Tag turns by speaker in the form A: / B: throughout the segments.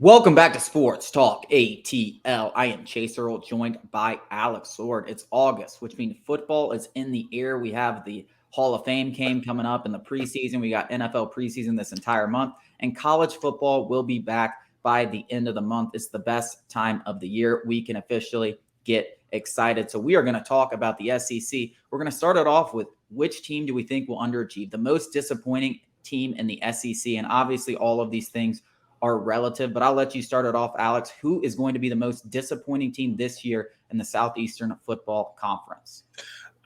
A: Welcome back to Sports Talk ATL. I am Chase Earl, joined by Alex Sword. It's August, which means football is in the air. We have the Hall of Fame game coming up in the preseason. We got NFL preseason this entire month, and college football will be back by the end of the month. It's the best time of the year. We can officially get excited. So we are going to talk about the SEC. We're going to start it off with which team do we think will underachieve, the most disappointing team in the SEC, and obviously all of these things are relative, but I'll let you start it off, Alex. Who is going to be the most disappointing team this year in the Southeastern Football Conference?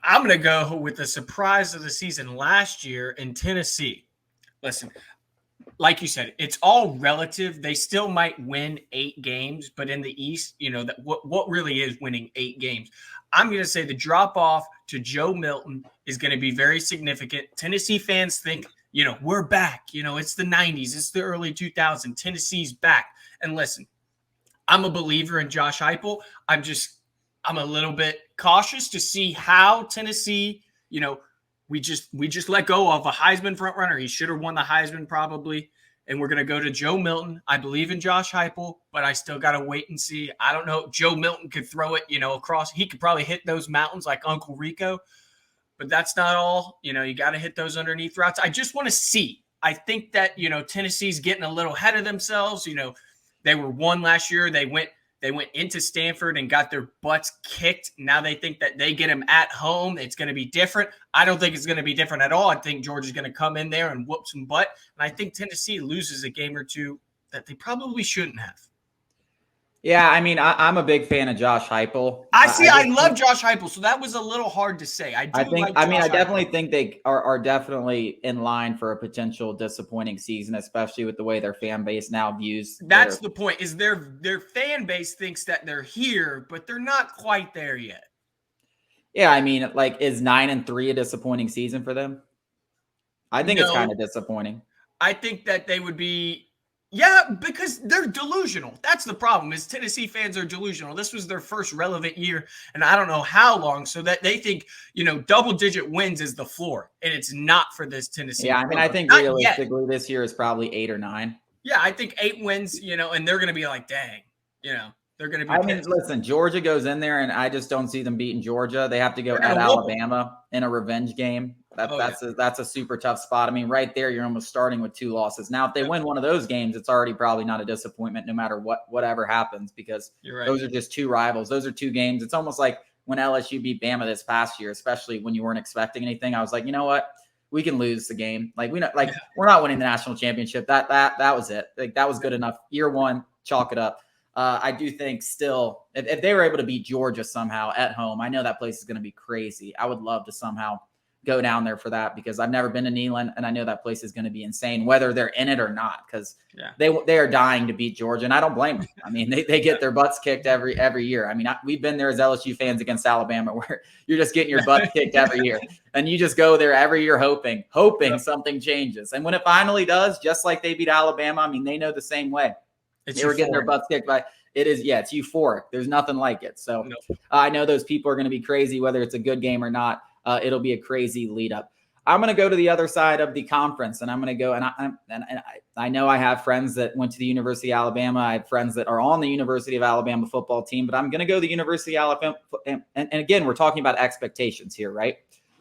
B: I'm going to go with the surprise of the season last year in Tennessee. Listen, like you said, it's all relative. They still might win 8 games, but in the East, what really is winning 8 games? I'm going to say the drop off to Joe Milton is going to be very significant. Tennessee fans think, we're back. It's the 90s. It's the early 2000s. Tennessee's back. And listen, I'm a believer in Josh Heupel. I'm a little bit cautious to see how Tennessee, we just let go of a Heisman frontrunner. He should have won the Heisman probably. And we're going to go to Joe Milton. I believe in Josh Heupel, but I still got to wait and see. I don't know. Joe Milton could throw it, across. He could probably hit those mountains like Uncle Rico. But that's not all. You got to hit those underneath routes. I just want to see. I think that, Tennessee's getting a little ahead of themselves. They were 1 last year. They went into Stanford and got their butts kicked. Now they think that they get them at home. It's going to be different. I don't think it's going to be different at all. I think Georgia's going to come in there and whoop some butt. And I think Tennessee loses a game or two that they probably shouldn't have.
A: Yeah, I mean, I'm a big fan of Josh Heupel.
B: I love Josh Heupel, so that was a little hard to say. I
A: definitely think they are definitely in line for a potential disappointing season, especially with the way their fan base now views.
B: That's the point, is their fan base thinks that they're here, but they're not quite there yet.
A: Yeah, I mean, is 9-3 a disappointing season for them? I think it's kind of disappointing.
B: I think that they would be. Yeah, because they're delusional. That's the problem, is Tennessee fans are delusional. This was their first relevant year, and I don't know how long, so that they think, double-digit wins is the floor, and it's not for this Tennessee.
A: Yeah, I mean, I think realistically this year is probably 8 or 9.
B: Yeah, I think 8 wins, and they're going to be like, dang, they're going to be
A: I mean, listen, Georgia goes in there, and I just don't see them beating Georgia. They have to go at Alabama in a revenge game. That's a super tough spot. I mean, right there, you're almost starting with 2 losses. Now, if they win one of those games, it's already probably not a disappointment no matter whatever happens, because those are just 2 rivals. Those are 2 games. It's almost like when LSU beat Bama this past year, especially when you weren't expecting anything. I was like, you know what? We can lose the game. We're not winning the national championship. That was it. That was good enough. Year 1, chalk it up. I do think still, if they were able to beat Georgia somehow at home, I know that place is going to be crazy. I would love to somehow go down there for that, because I've never been to Neyland, and I know that place is going to be insane, whether they're in it or not, because they are dying to beat Georgia, and I don't blame them. I mean, they get their butts kicked every year. I mean, we've been there as LSU fans against Alabama, where you're just getting your butt kicked every year, and you just go there every year hoping something changes. And when it finally does, just like they beat Alabama, I mean, they know the same way. They were getting their butts kicked by. It's euphoric. There's nothing like it. So I know those people are going to be crazy, whether it's a good game or not. It'll be a crazy lead up. I'm going to go to the other side of the conference, and I'm going to go. And I know I have friends that went to the University of Alabama. I have friends that are on the University of Alabama football team, but I'm going to go to the University of Alabama. And again, we're talking about expectations here, right?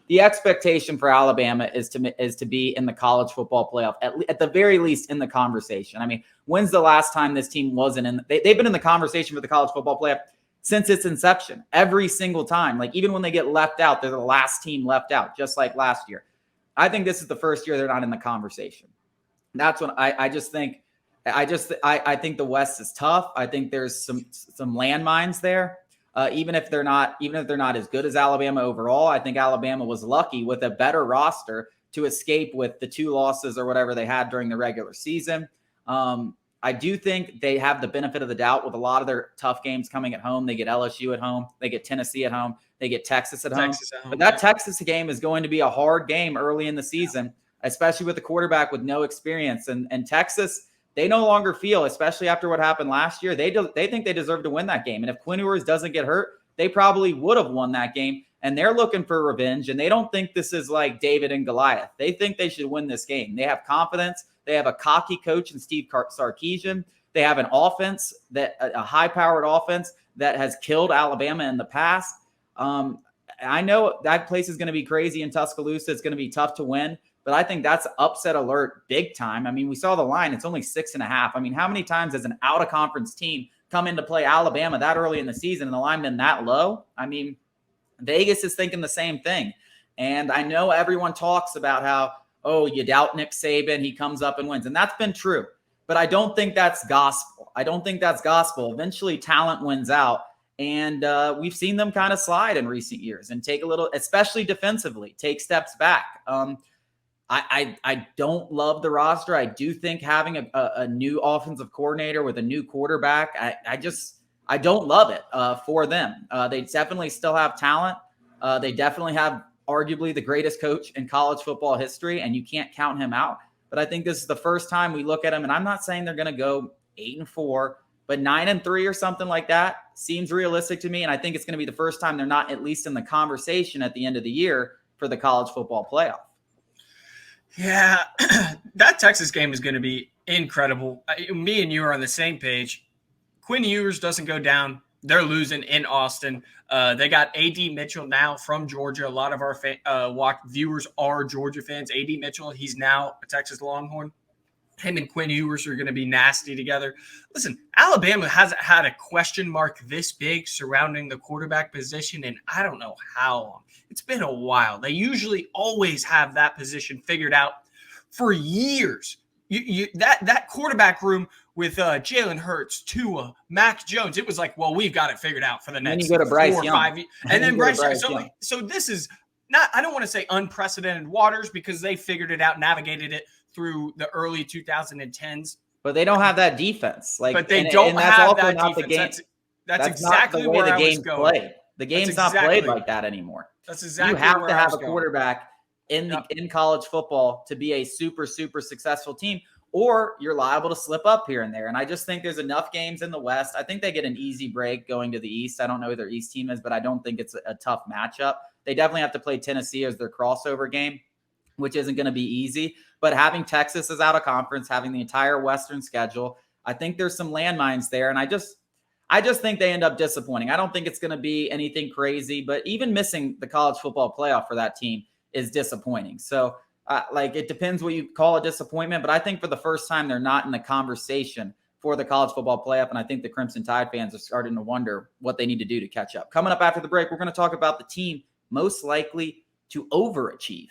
A: The expectation for Alabama is to be in the college football playoff, at the very least in the conversation. I mean, when's the last time this team wasn't in? They've been in the conversation for the college football playoff since its inception, every single time. Even when they get left out, they're the last team left out, just like last year. I think this is the first year they're not in the conversation. That's when I think the West is tough. I think there's some landmines there. Even if they're not as good as Alabama overall, I think Alabama was lucky with a better roster to escape with the 2 losses or whatever they had during the regular season. I do think they have the benefit of the doubt with a lot of their tough games coming at home. They get LSU at home. They get Tennessee at home. They get Texas at home. But that Texas game is going to be a hard game early in the season, especially with the quarterback with no experience. And Texas, they no longer feel, especially after what happened last year, they think they deserve to win that game. And if Quinn Ewers doesn't get hurt, they probably would have won that game. And they're looking for revenge. And they don't think this is like David and Goliath. They think they should win this game. They have confidence. They have a cocky coach in Steve Sarkisian. They have an offense a high-powered offense that has killed Alabama in the past. I know that place is going to be crazy in Tuscaloosa. It's going to be tough to win, but I think that's upset alert big time. I mean, we saw the line. It's only 6.5. I mean, how many times has an out-of-conference team come in to play Alabama that early in the season and the line been that low? I mean, Vegas is thinking the same thing. And I know everyone talks about how, oh, you doubt Nick Saban, he comes up and wins. And that's been true. But I don't think that's gospel. Eventually, talent wins out. And we've seen them kind of slide in recent years and take a little, especially defensively, take steps back. I don't love the roster. I do think having a new offensive coordinator with a new quarterback, I don't love it for them. They definitely still have talent. They definitely have arguably the greatest coach in college football history, and you can't count him out. But I think this is the first time we look at him, and I'm not saying they're going to go 8-4, but 9-3 or something like that seems realistic to me. And I think it's going to be the first time they're not at least in the conversation at the end of the year for the college football playoff.
B: Yeah, that Texas game is going to be incredible. Me and you are on the same page. Quinn Ewers doesn't go down. They're losing in Austin. They got A.D. Mitchell now from Georgia. A lot of our viewers are Georgia fans. A.D. Mitchell, he's now a Texas Longhorn. Him and Quinn Ewers are going to be nasty together. Listen, Alabama hasn't had a question mark this big surrounding the quarterback position in I don't know how long. It's been a while. They usually always have that position figured out for years. That quarterback room with Jalen Hurts, Tua, Mac Jones, it was like, well, we've got it figured out for the next 4 or 5 years. And then Bryce Young. So this is not, I don't want to say unprecedented waters because they figured it out, navigated it through the early 2010s.
A: But they don't have that defense.
B: But they don't have that defense. That's exactly
A: not the way
B: where
A: the
B: I
A: game's
B: was going.
A: played. The game's not played like that anymore.
B: That's exactly
A: you have
B: where
A: to
B: I
A: have
B: was
A: a quarterback in college football to be a super, super successful team, or you're liable to slip up here and there. And I just think there's enough games in the West. I think they get an easy break going to the East. I don't know who their East team is, but I don't think it's a tough matchup. They definitely have to play Tennessee as their crossover game, which isn't going to be easy. But having Texas as out of conference, having the entire Western schedule, I think there's some landmines there. And I just think they end up disappointing. I don't think it's going to be anything crazy, but even missing the college football playoff for that team is disappointing. So it depends what you call a disappointment, but I think for the first time, they're not in the conversation for the college football playoff. And I think the Crimson Tide fans are starting to wonder what they need to do to catch up. Coming up after the break, we're going to talk about the team most likely to overachieve